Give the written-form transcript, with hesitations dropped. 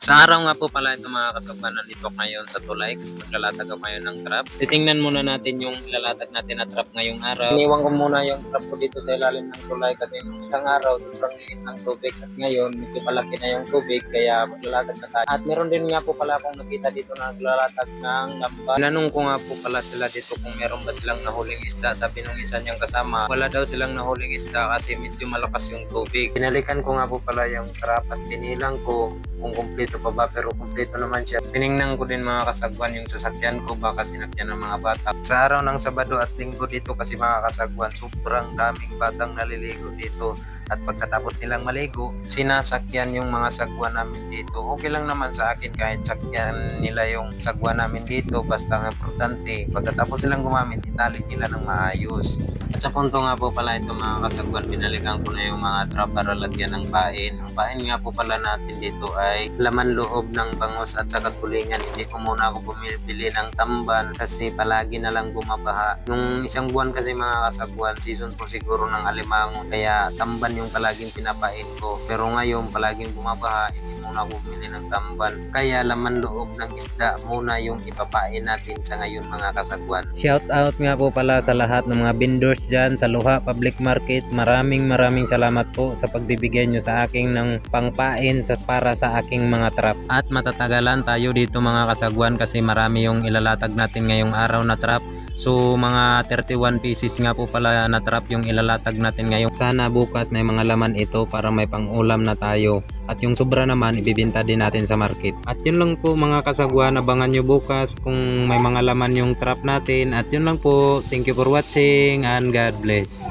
Sa araw nga po pala ito mga kasagwan, nandito ako ngayon sa tulay kasi maglalatag ako ngayon ng trap. Titingnan muna natin yung ilalatag natin na trap ngayong araw. Iniwan ko muna yung trap ko dito sa ilalim ng tulay kasi nung isang araw sobrang liit ng tubig at ngayon medyo palaki na yung tubig kaya maglalatag na tayo. At meron din nga po pala akong nakita dito na naglalatag ng lambat. Tinanong ko nga po pala sila dito kung meron ba silang nahuling isda. Sabi nung isa niyang kasama, wala daw silang nahuling isda kasi medyo malakas yung tubig. Pinalikan ko nga po pala yung trap at tinilang ko kung kumpleto pa ba, pero kumpleto naman siya. Tiningnan ko din mga kasagwan yung sasakyan ko, baka sinakyan ng mga bata. Sa araw ng Sabado at Linggo dito kasi mga kasagwan, sobrang daming batang naliligo dito. At pagkatapos nilang maligo, sinasakyan yung mga sagwan namin dito. Okay lang naman sa akin kahit sakyan nila yung sagwan namin dito, basta ang importante, pagkatapos nilang gumamit, itali nila ng maayos. At sa punto nga po pala ito mga kasagwan, binalikan ko na yung mga trap para lagyan ng pain. Ang pain nga po pala natin dito ay laman loob ng bangus at saka tulingan. Hindi ko muna ako bumibili ng tamban kasi palagi na lang bumabaha. Nung isang buwan kasi mga kasagwan, season po siguro ng alimango, kaya tamban yung palaging pinapain ko. Pero ngayon palaging bumabaha, hindi muna ako bumili ng tamban. Kaya laman loob ng isda muna yung ipapain natin sa ngayon mga kasagwan. Shout out nga po pala sa lahat ng mga vendors dyan sa Luha Public Market. Maraming salamat po sa pagbibigay nyo sa aking ng pangpain para sa aking mga trap. At matatagalan tayo dito mga kasagwan kasi marami yung ilalatag natin ngayong araw na trap. So mga 31 pieces nga po pala na trap yung ilalatag natin ngayon. Sana bukas may mga laman ito para may pang-ulam na tayo. At yung sobra naman ibibenta din natin sa market. At yun lang po mga kasagwan, abangan nyo bukas kung may mga laman yung trap natin. At yun lang po, thank you for watching and God bless.